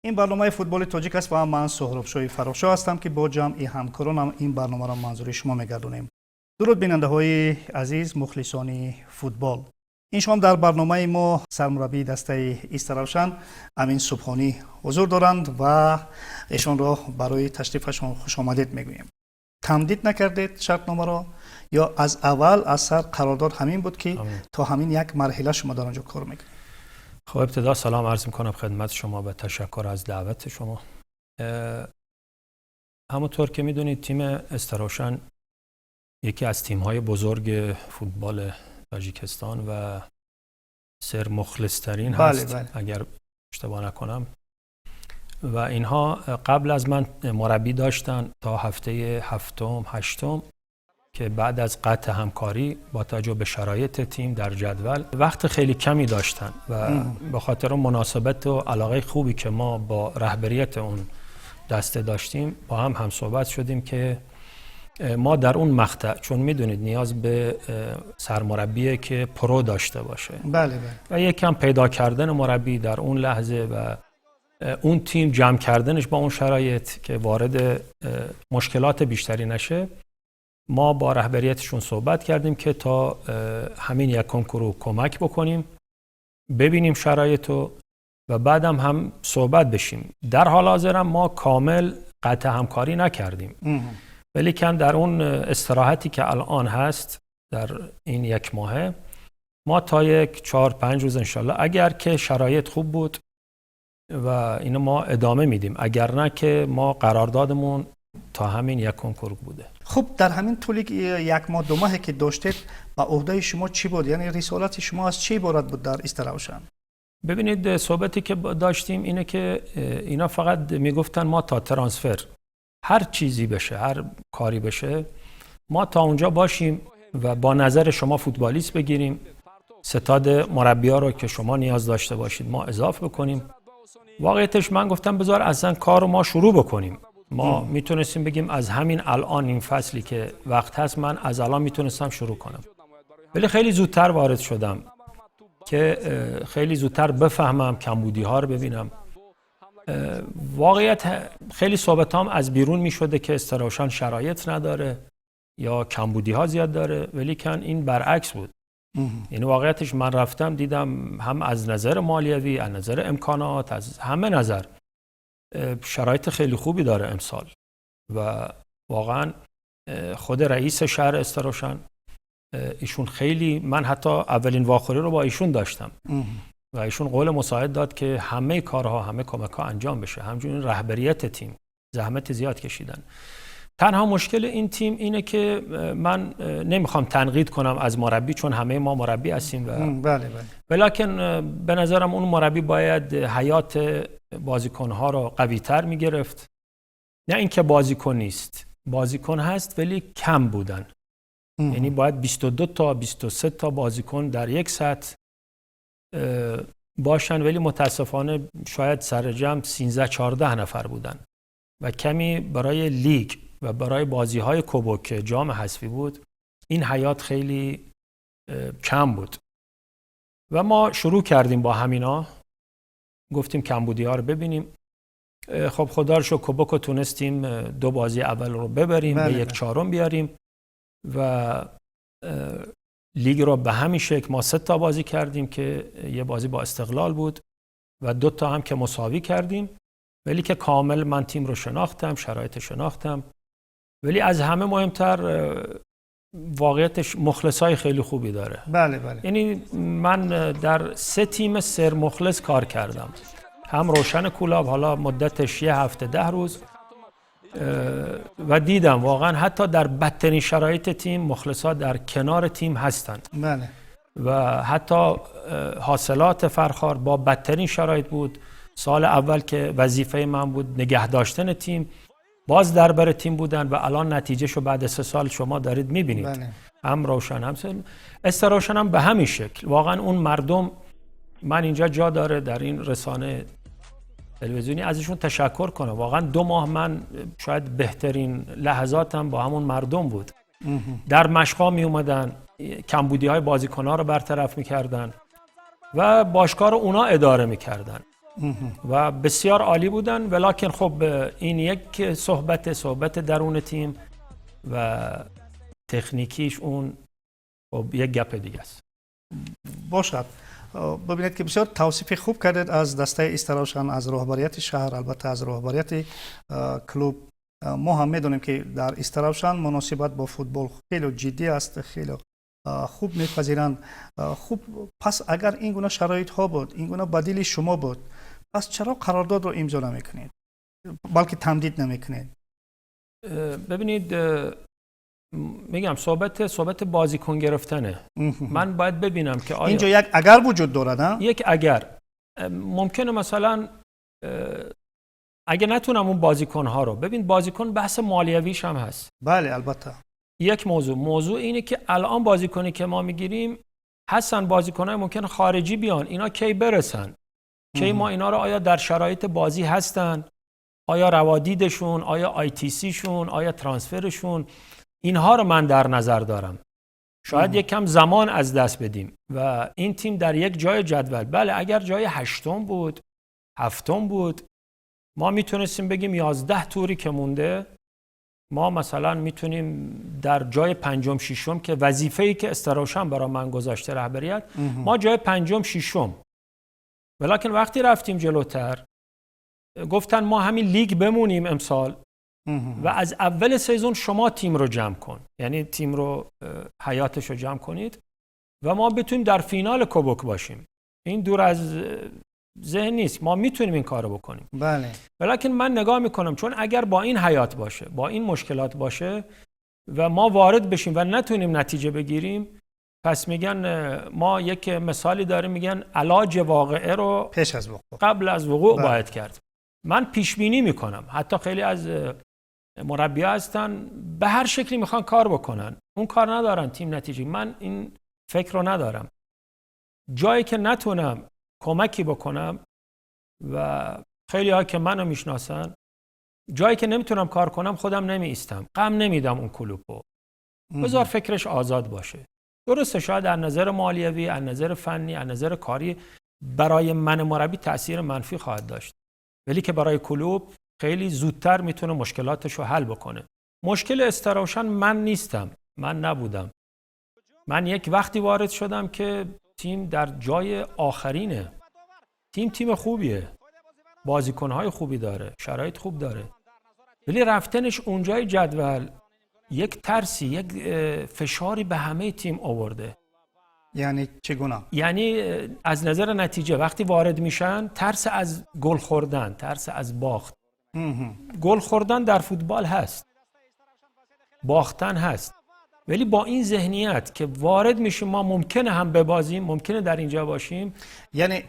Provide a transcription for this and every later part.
این برنامه فوتبال تاجیک است و من سهراب شاه فرخشاه هستم که با جمعی همکارانم این برنامه را منظور شما میگردونیم. درود بیننده های عزیز مخلصان فوتبال. این شام در برنامه ما سرمربی دسته ایستروشن امین صبحانی حضور دارند و ایشان را برای تشریفشان خوش آمدید میگوییم. تمدید نکردید شرطنامه را یا از اول از سر قرارداد همین بود که تا همین یک مرحله شما در آنجا کار میکنید؟ خب ابتدا سلام عرض میکنم خدمت شما و تشکر از دعوت شما. همونطور که میدونید تیم استروشن یکی از تیم‌های بزرگ فوتبال تاجیکستان و سر مخلص‌ترین هست. بله. اگر اشتباه نکنم و اینها قبل از من مربی داشتن تا هفته هفتم هشتم که بعد از قطع همکاری با توجه به شرایط تیم در جدول وقت خیلی کمی داشتن و به خاطر مناسبت و علاقه خوبی که ما با رهبریت اون دسته داشتیم با هم صحبت شدیم که ما در اون مقطع چون میدونید نیاز به سرمربیه که پرو داشته باشه. بله. و یکم پیدا کردن مربی در اون لحظه و اون تیم جمع کردنش با اون شرایط که وارد مشکلات بیشتری نشه، ما با رهبریتشون صحبت کردیم که تا همین یک کنکورو کمک بکنیم، ببینیم شرایطو و بعدم هم صحبت بشیم. در حال حاضر ما کامل قطع همکاری نکردیم، ولی کن در اون استراحتی که الان هست در این یک ماهه ما تا یک 4-5 روز انشالله اگر که شرایط خوب بود و اینو ما ادامه میدیم، اگر نه که ما قراردادمون تا همین یک کنکور بوده. خب در همین طول یک ماه دو ماهی که داشتید با عهده شما چی بود؟ یعنی رسالت شما از چی عبارت بود در استروشن؟ ببینید صحبتی که داشتیم اینه که اینا فقط میگفتن ما تا ترانسفر هر چیزی بشه، هر کاری بشه، ما تا اونجا باشیم و با نظر شما فوتبالیست بگیریم، ستاد مربی‌ها رو که شما نیاز داشته باشید ما اضافه بکنیم. واقعیتش من گفتم بذار اصلا کار رو ما شروع بکنیم. ما میتونستیم بگیم از همین الان این فصلی که وقت هست من از الان میتونستم شروع کنم، ولی خیلی زودتر وارد شدم که خیلی زودتر بفهمم، کمبودی ها رو ببینم. واقعیت خیلی صحبتام از بیرون میشده که استروشن شرایط نداره یا کمبودی ها زیاد داره، ولی کن این برعکس بود. یعنی واقعیتش من رفتم دیدم هم از نظر مالیوی، از نظر امکانات، از همه نظر شرایط خیلی خوبی داره امسال و واقعا خود رئیس شهر استروشن ایشون خیلی، من حتی اولین واخوری رو با ایشون داشتم و ایشون قول مساعد داد که همه کارها، همه کمک‌ها انجام بشه. همچنین رهبریت تیم زحمت زیاد کشیدن. تنها مشکل این تیم اینه که من نمیخوام تنقید کنم از مربی چون همه ما مربی هستیم و بله. ولیکن به نظرم اون مربی باید حیات بازیکن‌ها رو قوی‌تر میگرفت. نه اینکه بازیکن نیست، بازیکن هست ولی کم بودن. یعنی باید 22 تا 23 تا بازیکن در یک سطح باشن، ولی متاسفانه شاید سر جمع 13-14 نفر بودن و کمی برای لیگ و برای بازی‌های کوبوک که جام حذفی بود این حیات خیلی کم بود و ما شروع کردیم با همینا، گفتیم کمبودی‌ها رو ببینیم. خب خدا رو شکر کوبوک رو تونستیم 2 بازی اول رو ببریم، به 1/4 بیاریم و لیگ رو به همین شکل ما 3 تا بازی کردیم که یه بازی با استقلال بود و 2 تا هم که مساوی کردیم، ولی که کامل من تیم رو شناختم، شرایط شناختم، ولی از همه مهمتر واقعیتش مخلصای خیلی خوبی داره. بله. یعنی من در 3 تیم سر مخلص کار کردم، هم روشن کولاب حالا مدتش 1 هفته 10 روز و دیدم واقعا حتی در بدترین شرایط تیم مخلصا در کنار تیم هستن. بله. و حتی حاصلات فرخار با بدترین شرایط بود. سال اول که وظیفه من بود نگه داشتن تیم، باز در بر تیم بودن و الان نتیجهشو بعد 3 سال شما دارید میبینید. بله. هم روشن هم استروشن هم به همین شکل. واقعا اون مردم، من اینجا جا داره در این رسانه تلویزیونی ازشون تشکر کنم. واقعا 2 ماه من شاید بهترین لحظاتم با همون مردم بود. در مشقا می اومدن، کمبودی های بازیکن‌ها رو برطرف میکردن و باشگاه رو اونا اداره میکردن. و بسیار عالی بودن، ولکن خب این یک صحبت درون تیم و تکنیکیش اون خب یک گپ دیگه است. باشد. ببینید که بسیار توصیف خوب کردید از دسته استراوشان، از رهبریت شهر، البته از رهبریت کلوب. ما هم میدونیم که در استراوشان مناسبت با فوتبال خیلی جدی است، خیلی خوب میپذیرند. خوب، پس اگر این گونه شرایط ها بود، این گونه بدیل شما بود، پس چرا قرارداد رو امضا نمیکنید، بلکه تمدید نمیکنید؟ ببینید، میگم صحبت بازیکن گرفتنه. من باید ببینم که آیا اینجا یک اگر وجود دارد، نه؟ یک اگر ممکنه مثلا اگه نتونم اون بازیکن ها رو ببین، بازیکن بحث مالیویش هم هست. بله البته. یک موضوع اینه که الان بازیکنی که ما میگیریم هستن بازیکنای ممکن خارجی بیان، اینا کی برسن، کی ما اینا رو آیا در شرایط بازی هستن، آیا روادیدشون، آیا آی تی سی شون، آیا ترانسفرشون، اینها رو من در نظر دارم. شاید یک کم زمان از دست بدیم و این تیم در یک جای جدول، بله اگر جای 8م بود 7م بود، ما میتونستیم بگیم 11 توری که مونده ما مثلا میتونیم در جای 5م 6م که وظیفه‌ای که استراوشان برای من گذاشته رهبریت، ما جای 5م 6م. ولکن وقتی رفتیم جلوتر گفتن ما همین لیگ بمونیم امسال و از اول سیزن شما تیم رو جمع کن، یعنی تیم رو حیاتش رو جمع کنید و ما بتونیم در فینال کوبوک باشیم. این دور از ذهن نیست، ما میتونیم این کارو بکنیم. بله. ولکن من نگاه میکنم چون اگر با این حیات باشه، با این مشکلات باشه و ما وارد بشیم و نتونیم نتیجه بگیریم، پس میگن ما یک مثالی داریم، میگن علاج واقعه رو پیش از وقوع، قبل از وقوع باید کرد. من پیش بینی میکنم، حتی خیلی از مربی‌ها هستن به هر شکلی میخوان کار بکنن، اون کار ندارن تیم نتیجه. من این فکر رو ندارم. جایی که نتونم کمکی بکنم و خیلی ها که منو میشناسن، جایی که نمیتونم کار کنم خودم نمی ایستم، غم نمیدم اون کلوبو، بذار فکرش آزاد باشه. درسته شاید از نظر مالیوی، از نظر فنی، از نظر کاری برای من مربی تأثیر منفی خواهد داشت، ولی که برای کلوب خیلی زودتر میتونه مشکلاتش رو حل بکنه. مشکل استراوشان من نیستم، من نبودم. من یک وقتی وارد شدم که تیم در جای آخرینه. تیم خوبیه، بازیکنهای خوبی داره، شرایط خوب داره، ولی رفتنش اونجای جدول یک ترسی، یک فشاری به همه تیم آورده. یعنی چگونه؟ یعنی از نظر نتیجه وقتی وارد میشن، ترس از گل خوردن، ترس از باخت. گل خوردن در فوتبال هست، باختن هست، ولی با این ذهنیت که وارد میشیم ما ممکنه هم ببازیم، ممکنه در اینجا باشیم. یعنی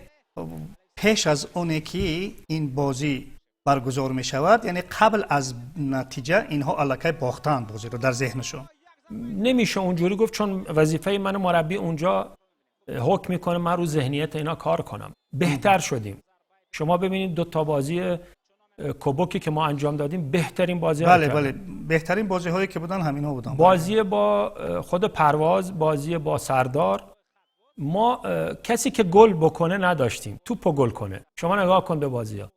پیش از اونه که این بازی برگزار می شود، یعنی قبل از نتیجه اینها الکی باختن بازی رو در ذهنشون. نمیشه اونجوری گفت، چون وظیفه من مربی اونجا حکم میکنه من رو ذهنیت اینا کار کنم. بهتر شدیم. شما ببینید 2 تا بازی کوبوکی که ما انجام دادیم بهترین بازی ها. بله بهترین بازی هایی که بودن همینا بودن. بازی با خود پرواز، بازی با سردار، ما کسی که گل بکنه نداشتیم، توپو گل کنه. شما نگاه کن به بازی ها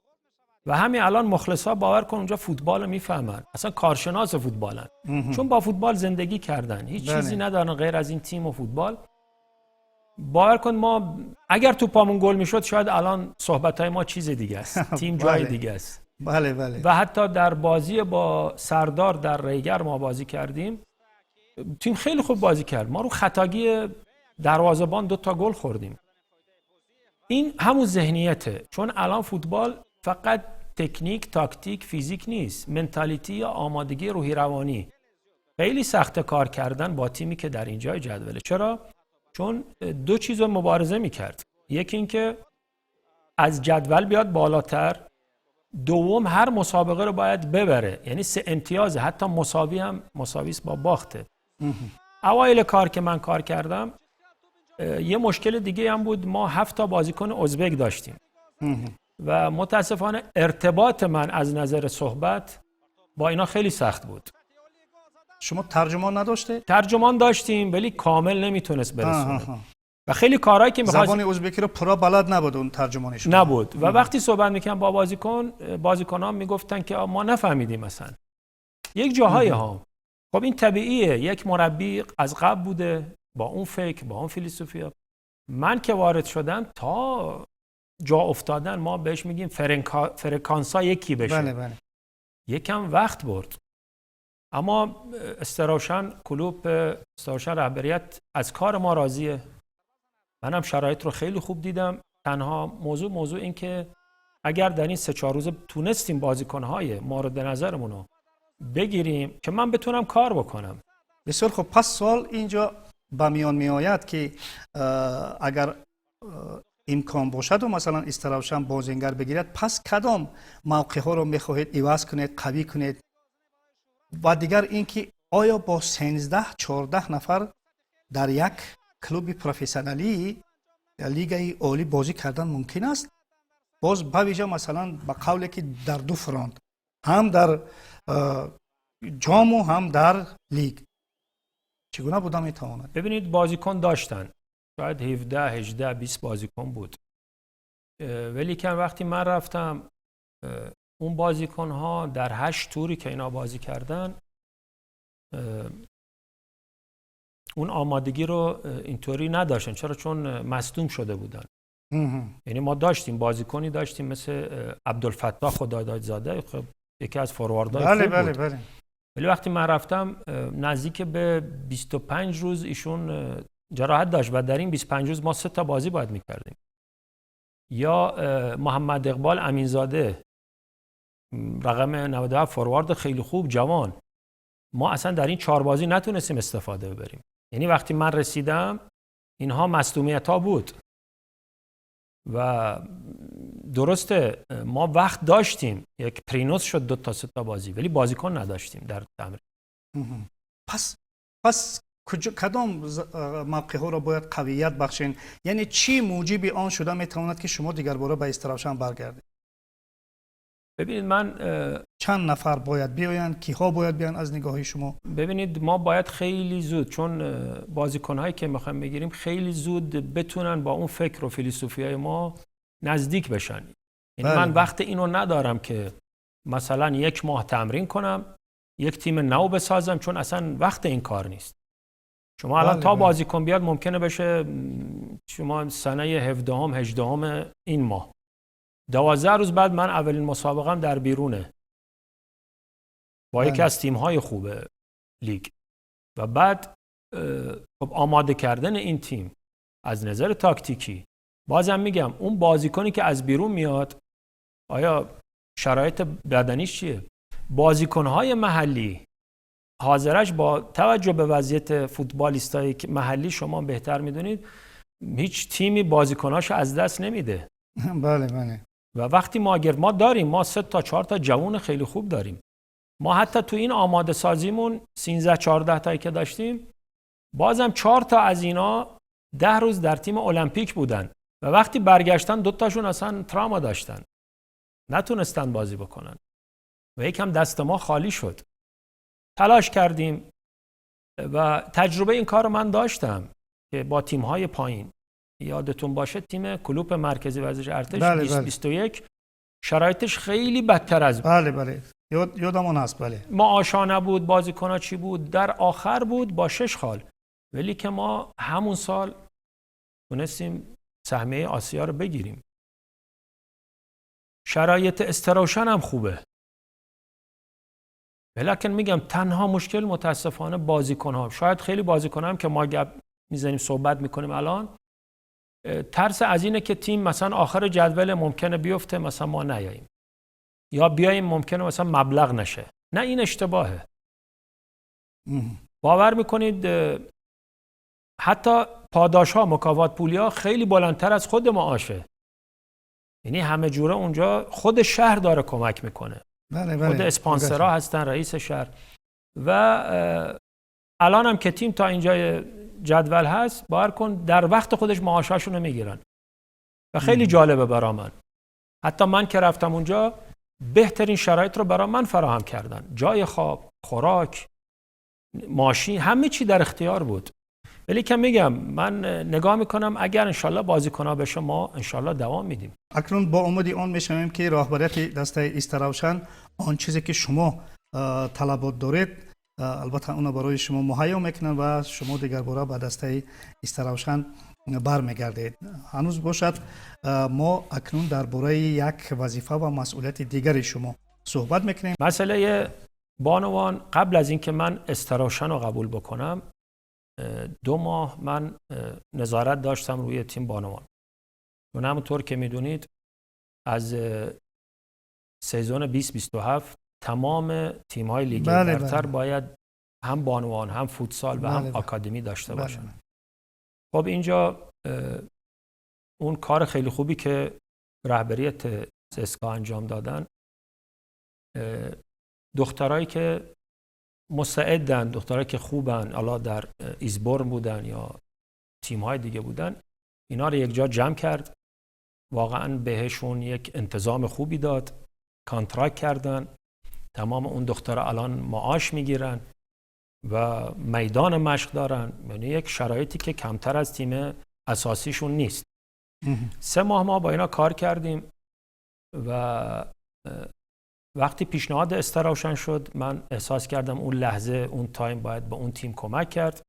و همین الان مخلصا باور کن اونجا فوتبال رو میفهمن، اصلا کارشناس فوتبالن، چون با فوتبال زندگی کردن، هیچ چیزی ندارن غیر از این تیم و فوتبال. باور کن ما اگر توپامون گل میشد شاید الان صحبتای ما چیز دیگه است، تیم جای دیگه است. بله. و حتی در بازی با سردار در ریگر ما بازی کردیم، تیم خیلی خوب بازی کرد، ما رو خطاگی دروازه‌بان 2 تا گل خوردیم. این همون ذهنیته، چون الان فوتبال فقط تکنیک، تاکتیک، فیزیک نیست، منتالیتی یا آمادگی روحی روانی. خیلی سخت کار کردن با تیمی که در اینجای جدوله. چرا؟ چون 2 چیز رو مبارزه میکرد. یکی این که از جدول بیاد بالاتر، دوم هر مسابقه رو باید ببره، یعنی 3 امتیاز، حتی مساوی هم مساویست با باخته. اوایل کار که من کار کردم یه مشکل دیگه هم بود، ما 7 تا بازیکن ازبک داشتیم و متاسفانه ارتباط من از نظر صحبت با اینا خیلی سخت بود. شما ترجمان نداشته؟ ترجمان داشتیم ولی کامل نمیتونست برسونه. و خیلی کارهایی که می‌خواست زبان ازبکی رو پورا بلد نبود اون ترجمانش نبود و وقتی صحبت می‌کردم با بازیکنان میگفتن که ما نفهمیدیم مثلا یک جاهای ها. خب این طبیعیه، یک مربی از قبل بوده با اون فکر، با اون فیلسوفی. من که وارد شدم تا جا افتادن ما بهش میگیم فرکانسا یکی بشه. بله. یکم وقت برد، اما استراوشن کلوب، استراوشن رهبریت از کار ما راضیه. منم شرایط رو خیلی خوب دیدم. تنها موضوع این که اگر در این 3-4 روز تونستیم بازیکن‌های مورد نظرمون رو بگیریم که من بتونم کار بکنم. بسیار خب. پس سوال اینجا به میان می آید که اگر امکان باشد و مثلا استراوشن بازیگر بگیرد، پس کدام موقع ها رو میخواهید عوض کنید، قوی کنید؟ و دیگر اینکه آیا با 13-14 نفر در یک کلوب پروفسیونالی لیگ عالی بازی کردن ممکن است؟ باز بویژه مثلا با قولی که در دو فرانت، هم در جام و هم در لیگ، چگونه بوده میتواند؟ ببینید بازیکن داشتن، شاید 17-18-20 بازیکن بود، ولی که وقتی من رفتم اون بازیکن ها در 8 توری که اینا بازی کردن اون آمادگی رو اینطوری نداشتن. چرا؟ چون مصدوم شده بودن. یعنی ما داشتیم بازیکنی داشتیم مثل عبدالفتاح خدادادزاده، خب یکی از فورواردهای خوب بود. بله. ولی وقتی من رفتم نزدیک به 25 روز ایشون جراحت داشت و در این 25 روز ما 3 تا بازی باید میکردیم. یا محمد اقبال امینزاده رقم 97 فوروارد خیلی خوب جوان، ما اصلا در این 4 بازی نتونستیم استفاده ببریم. یعنی وقتی من رسیدم اینها مصدومیت ها بود و درسته ما وقت داشتیم، یک پرینوس شد 2 تا 3 تا بازی، ولی بازیکن نداشتیم در تمرین. پس کدام موقع ها را باید قویت بخشین؟ یعنی چی موجب آن شده میتواند که شما دیگر باره به استراوشن برگردید؟ ببینید من چند نفر باید بیایند، کیها باید بیان از نگاهی شما؟ ببینید ما باید خیلی زود، چون بازیکن‌هایی که می‌خوایم بگیریم خیلی زود بتونن با اون فکر و فیلسوفیای ما نزدیک بشن. یعنی من وقت اینو ندارم که مثلا 1 ماه تمرین کنم، یک تیم نو بسازم، چون اصلا وقت این کار نیست. شما الان تا بازیکن بیاد ممکنه بشه شما سنه 17 18 این ماه 12 روز بعد من اولین مسابقم در بیرونه با یکی از تیم‌های خوب لیگ و بعد خب آماده کردن این تیم از نظر تاکتیکی. بازم میگم اون بازیکنی که از بیرون میاد آیا شرایط بدنیش چیه؟ بازیکن‌های محلی حاضرش با توجه به وضعیت فوتبالیستای محلی شما بهتر میدونید هیچ تیمی بازیکناشو از دست نمیده. بله. و وقتی ما داریم، ما 3 تا 4 تا جوان خیلی خوب داریم. ما حتی تو این آماده سازیمون 13-14 تایی که داشتیم بازم 4 تا از اینا 10 روز در تیم المپیک بودن و وقتی برگشتن 2 تاشون اصلا تراما داشتن، نتونستن بازی بکنن و یکم دست ما خالی شد. تلاش کردیم و تجربه این کار رو من داشتم که با تیم‌های پایین، یادتون باشه تیم کلوب مرکزی ورزش ارتش 2021 شرایطش خیلی بدتر از بله یادمون هست. بله معاشا نبود، بازیکن‌ها چی بود، در آخر بود با 6 خال، ولی که ما همون سال تونستیم سهمیه آسیا رو بگیریم. شرایط استراوشن هم خوبه، ولیکن میگم تنها مشکل متاسفانه بازیکن‌ها. شاید خیلی بازیکن‌ها هم که ما گپ میزنیم صحبت میکنیم الان ترس از اینه که تیم مثلا آخر جدول ممکنه بیفته مثلا ما نیاییم یا بیاییم ممکنه مثلا مبلغ نشه. نه، این اشتباهه. باور میکنید حتی پاداش‌ها، مکافات پولی‌ها خیلی بلندتر از خود معاشه. یعنی همه جوره اونجا خود شهر داره کمک میکنه. بله. خود اسپانسرها هستن، رئیس شهر. و الان هم که تیم تا اینجا جدول هست باور کن در وقت خودش معاشاشون رو میگیرن و خیلی جالبه برا من. حتی من که رفتم اونجا بهترین شرایط رو برا من فراهم کردن، جای خواب، خوراک، ماشین، همه چی در اختیار بود. ولی که میگم من نگاه میکنم اگر انشالله بازیکن‌ها بشه ما انشالله دوام میدیم. اکنون با امید آن میشنویم که راهبریت دسته استراوشن آن چیزی که شما طلبات دارید البته اون برای شما مهیا میکنن و شما دیگر باره به دسته استراوشن برمیگردید. هنوز باشد ما اکنون درباره یک وظیفه و مسئولیت دیگری شما صحبت میکنیم. مسئله بانوان قبل از اینکه من استراوشن رو قبول بکنم 2 ماه من نظارت داشتم روی تیم بانوان. چون همونطور که میدونید از سزون 2027 تمام تیم‌های لیگ برتر باید هم بانوان هم فوتسال و هم آکادمی داشته باشن. خب اینجا اون کار خیلی خوبی که رهبریت سسکا انجام دادن، دخترایی که مستعدن، دخترایی که خوبن، حالا در ایزبورن بودن یا تیم‌های دیگه بودن، اینا رو یک جا جمع کرد، واقعا بهشون یک انتظام خوبی داد، کانترکت کردن، تمام اون دخترها الان معاش میگیرن و میدان مشق دارن، یعنی یک شرایطی که کمتر از تیم اساسیشون نیست. 3 ماه ما با اینا کار کردیم و وقتی پیشنهاد استراوشن شد من احساس کردم اون لحظه اون تایم باید به اون تیم کمک کرد.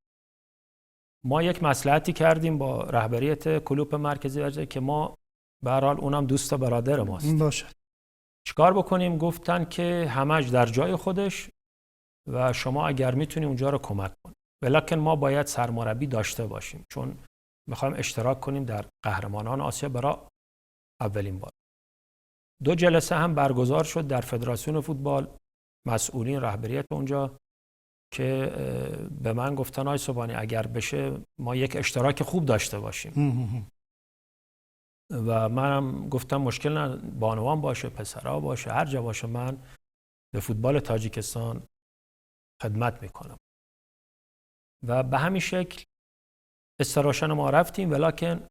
ما یک مصلحتی کردیم با رهبریت کلوپ مرکزی ورزش که ما به هر حال اونم دوست برادر ماست. باشه. چیکار بکنیم؟ گفتن که همش در جای خودش و شما اگر میتونی اونجا رو کمک کن. ولکن ما باید سرمربی داشته باشیم چون میخوایم اشتراک کنیم در قهرمانان آسیا برای اولین بار. 2 جلسه هم برگزار شد در فدراسیون فوتبال، مسئولین رهبریت اونجا که به من گفتن آقای صبحانی اگر بشه ما یک اشتراک خوب داشته باشیم. و منم گفتم مشکل نه، بانوان باشه، پسرها باشه، هر جا باشه، من به فوتبال تاجیکستان خدمت میکنم. و به همین شکل استراوشن ما رفتیم، ولکن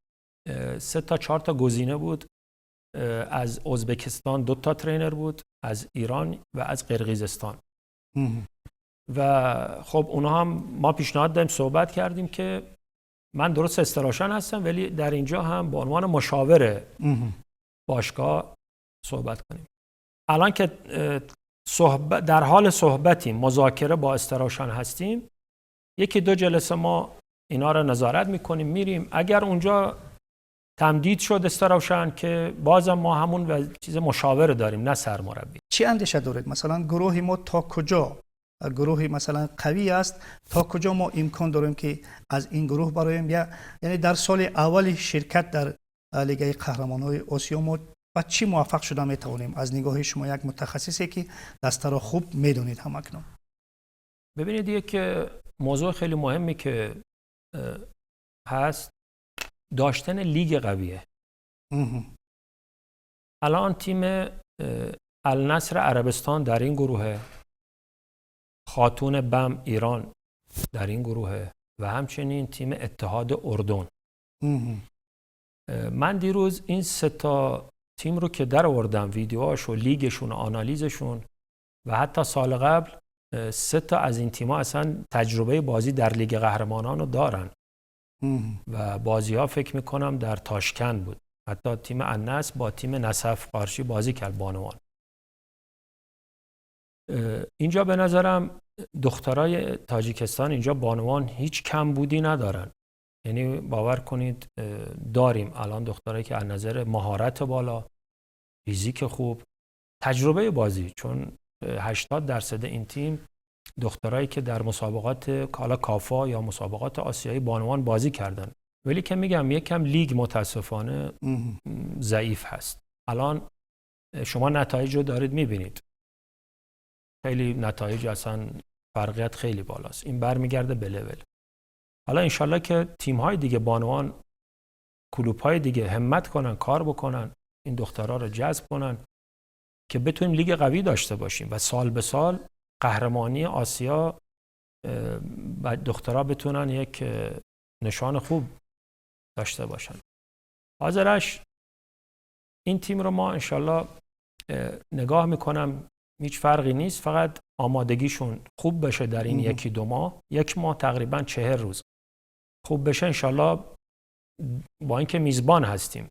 3 تا 4 تا گزینه بود. از ازبکستان 2 تا ترینر بود، از ایران و از قرقیزستان. و خب اونها هم ما پیشنهاد دادیم، صحبت کردیم که من درست استراوشن هستم ولی در اینجا هم به عنوان مشاور باشگاه صحبت کنیم. الان که در حال صحبتیم، مذاکره با استراوشن هستیم، 1-2 جلسه ما اینا رو نظارت میکنیم، میریم. اگر اونجا تمدید شد استراوشن که بازم ما همون چیز مشاور داریم نه سرمربی. چی اندیشه دارید؟ مثلا گروه ما تا کجا گروهی مثلا قوی است، تا کجا ما امکان داریم که از این گروه برایم، یعنی در سال اول شرکت در لیگ قهرمانان آسیا ما با چی موفق شده میتوانیم از نگاه شما یک متخصصی که دسته را خوب میدونید همکنون؟ ببینید یک موضوع خیلی مهمی که هست داشتن لیگ قویه. الان تیم النصر عربستان در این گروه، خاتون بم ایران در این گروه و همچنین تیم اتحاد اردن. من دیروز این 3 تا تیم رو که در آوردم، ویدیوهاش و لیگشون و آنالیزشون، و حتی سال قبل 3 تا از این تیم‌ها اصلا تجربه بازی در لیگ قهرمانان رو دارن و بازی ها فکر میکنم در تاشکند بود. حتی تیم النصر با تیم نسف قارشی بازی کرد، بانوان. اینجا به نظرم دخترای تاجیکستان اینجا بانوان هیچ کم بودی ندارن. یعنی باور کنید داریم الان دخترایی که از نظر مهارت بالا، فیزیک خوب، تجربه بازی، چون 80% این تیم دخترایی که در مسابقات کالا کافا یا مسابقات آسیایی بانوان بازی کردن. ولی که میگم یکم لیگ متاسفانه ضعیف هست. الان شما نتایج رو دارید میبینید، خیلی نتایج اصلا فرقیت خیلی بالاست. این برمیگرده به لول. حالا انشالله که تیم‌های دیگه بانوان، کلوب‌های دیگه همت کنن، کار بکنن، این دخترها رو جذب کنن که بتونیم لیگ قوی داشته باشیم و سال به سال قهرمانی آسیا و دخترها بتونن یک نشان خوب داشته باشن. حاضرش این تیم رو ما انشالله نگاه میکنم هیچ فرقی نیست، فقط آمادگیشون خوب بشه در این 1-2 ماه. 1 ماه تقریبا 40 روز خوب بشه انشالله با اینکه میزبان هستیم.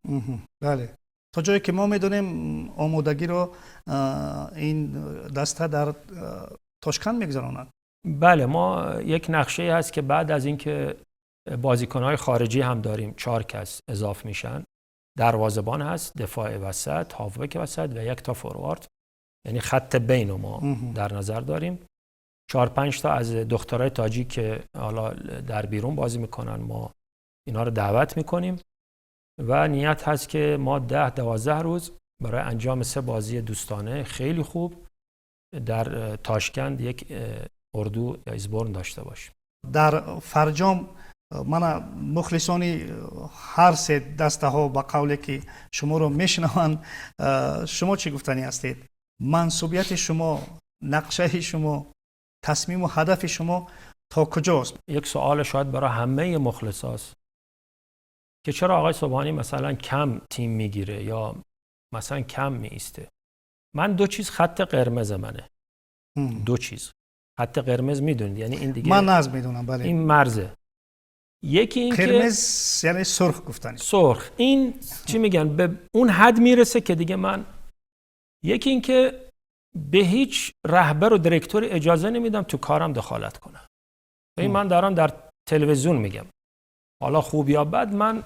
بله. تا جایی که ما میدونیم آمادگی رو این دسته در تاشکند میگذرونند. بله، ما یک نقشه هست که بعد از اینکه بازیکن‌های خارجی هم داریم 4 کس اضافه میشن. دروازه‌بان هست، دفاع وسط، هافبک وسط و 1 تا فوروارد، یعنی خط بین ما در نظر داریم. 4-5 تا از دخترای تاجیک که حالا در بیرون بازی میکنن ما اینا رو دعوت میکنیم و نیت هست که ما 10-12 روز برای انجام 3 بازی دوستانه خیلی خوب در تاشکند یک اردو یا ایزبورن داشته باشیم. در فرجام من مخلصانی هر 3 دسته ها با قولی که شما رو میشنوند، شما چی گفتنی هستید؟ منصوبیت شما، نقشه شما، تصمیم و هدف شما تا کجاست؟ یک سوال شاید برای همه مخلصاست که چرا آقای سبحانی مثلا کم تیم میگیره یا مثلا کم میایسته. من 2 چیز خط قرمز منه. 2 چیز خط قرمز میدونید، یعنی این دیگه من از میدونم. بله. این مرزه. یکی این قرمز یعنی سرخ گفتنی. سرخ. این چی میگن؟ به اون حد میرسه که دیگه من، یکی این که به هیچ رهبر و دیرکتور اجازه نمیدم تو کارم دخالت کنه. این من دارم در تلویزیون میگم، حالا خوب یا بد، من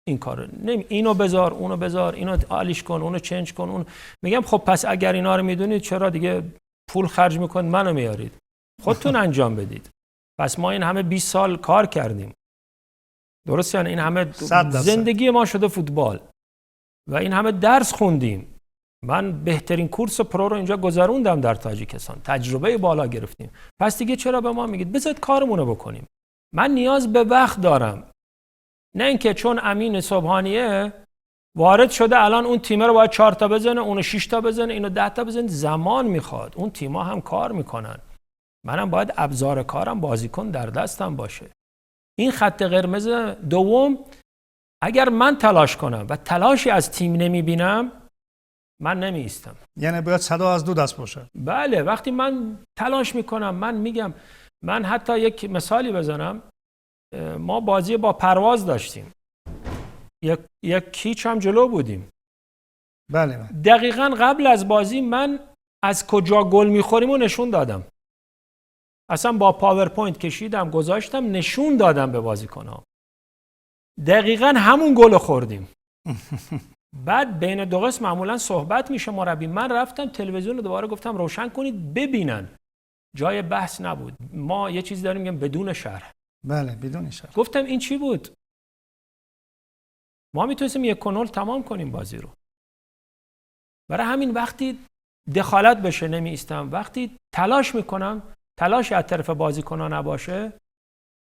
این کارو اینو بذار، اونو بذار، اینو عالیش کن، اونو چنج کن، اون میگم خب پس اگر اینا رو میدونید چرا دیگه پول خرج میکنید منو میارید؟ خودتون انجام بدید. پس ما این همه 20 سال کار کردیم، درسته؟ یعنی این همه زندگی ما شده فوتبال و این همه درس خوندیم. من بهترین کورس پرو رو اینجا گذروندم در تاجیکستان، تجربه بالا گرفتیم. پس دیگه چرا به ما میگید بذارید کارمون رو بکنیم؟ من نیاز به وقت دارم، نه اینکه چون امین سبحانیه وارد شده الان اون تیم رو باید 4 تا بزنه، اونو 6 تا بزنه، اینو 10 تا بزنه. زمان میخواد، اون تیم‌ها هم کار میکنن، منم باید ابزار کارم بازیکن در دستم باشه. این خط قرمز دوم، اگر من تلاش کنم و تلاشی از تیم نمیبینم من نمیایستم. یعنی باید صدا از 2 دست باشه. بله، وقتی من تلاش میکنم، من میگم، من حتی یک مثالی بزنم، ما بازی با پرواز داشتیم، یک هیچ هم جلو بودیم. بله. دقیقاً قبل از بازی من از کجا گل میخوریم و نشون دادم. اصلا با پاورپوینت کشیدم گذاشتم، نشون دادم به بازیکن‌ها. دقیقاً همون گل خوردیم. بعد بین 2 قسم معمولا صحبت میشه مربی. من رفتم تلویزیون رو دوباره گفتم روشن کنید ببینن. جای بحث نبود. ما یه چیز داریم میگم بدون شرح. بله، بدون شرح. گفتم این چی بود؟ ما میتونستیم 1-0 تمام کنیم بازی رو. برای همین وقتی دخالت بشه نمیایستم، وقتی تلاش میکنم تلاش از طرف بازیکن‌ها نباشه،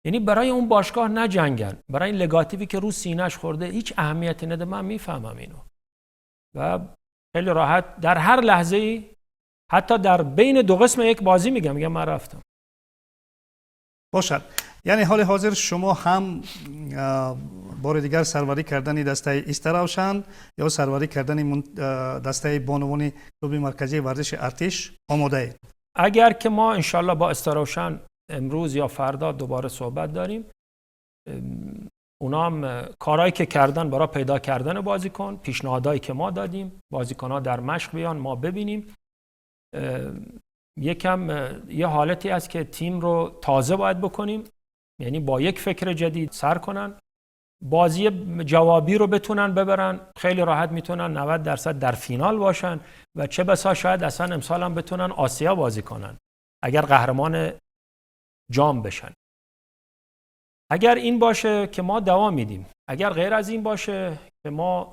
یعنی برای اون باشگاه نجنگن، برای این لگاتیوی که رو سینه‌اش خورده هیچ اهمیتی نده. من میفهمم اینو و خیلی راحت در هر لحظه‌ای، حتی در بین 2 قسم یک بازی میگم من رفتم. باشد. یعنی حال حاضر شما هم بار دیگر سروری کردن دسته استراوشن یا سروری کردن دسته بانوان کلوب مرکزی ورزش ارتش آماده اید؟ اگر که ما انشالله با استراوشن امروز یا فردا دوباره صحبت داریم، اونا هم کارهایی که کردن برای پیدا کردن بازیکن، پیشنهادایی که ما دادیم، بازیکن‌ها در مشق بیان ما ببینیم. یکم یه حالتی است که تیم رو تازه باید بکنیم، یعنی با یک فکر جدید سر کنن، بازی جوابی رو بتونن ببرن، خیلی راحت میتونن 90% در فینال باشن و چه بسا شاید اصلا امسال هم بتونن آسیا بازی کنن اگر قهرمان جام بشن. اگر این باشه که ما دوام میدیم، اگر غیر از این باشه که ما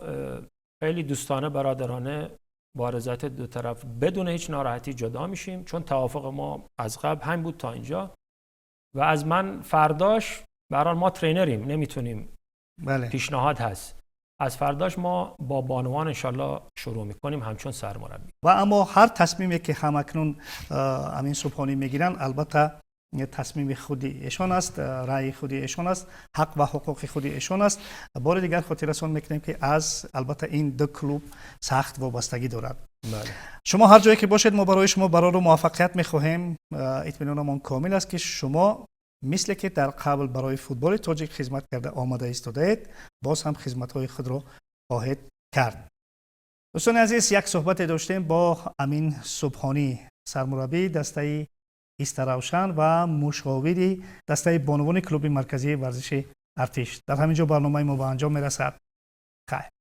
خیلی دوستانه برادرانه با رضایت 2 طرف بدون هیچ ناراحتی جدا میشیم، چون توافق ما از قبل هم بود تا اینجا و از من فرداش برای ما ترینریم نمیتونیم. بله. پیشنهاد هست از فرداش ما با بانوان انشالله شروع میکنیم همچون سرمربی. و اما هر تصمیمی که همکنون امین سبحانی میگیرن البته تصمیم خودی ایشان است، رأی خودی ایشان است، حق و حقوق خودی ایشان است. بار دیگر خاطررسان میکنیم که از البته این 2 کلوب سخت وابستگی دارد. بله. شما هر جایی که باشید ما برای شما برای موفقیت میخواهیم. اطمینانمان کامل است که شما مثل که در قبل برای فوتبال تاجیک خدمت کرده آماده ایستادید، باز هم خدمت‌های خود را خواهید کرد. دوستان عزیز، یک صحبت داشتیم با امین صبحانی، سرمربی دسته ایست روشن و مشاوری دسته بانوان کلوب مرکزی ورزشی ارتش. در همینجا برنامه ما به انجام میرسد. خیر.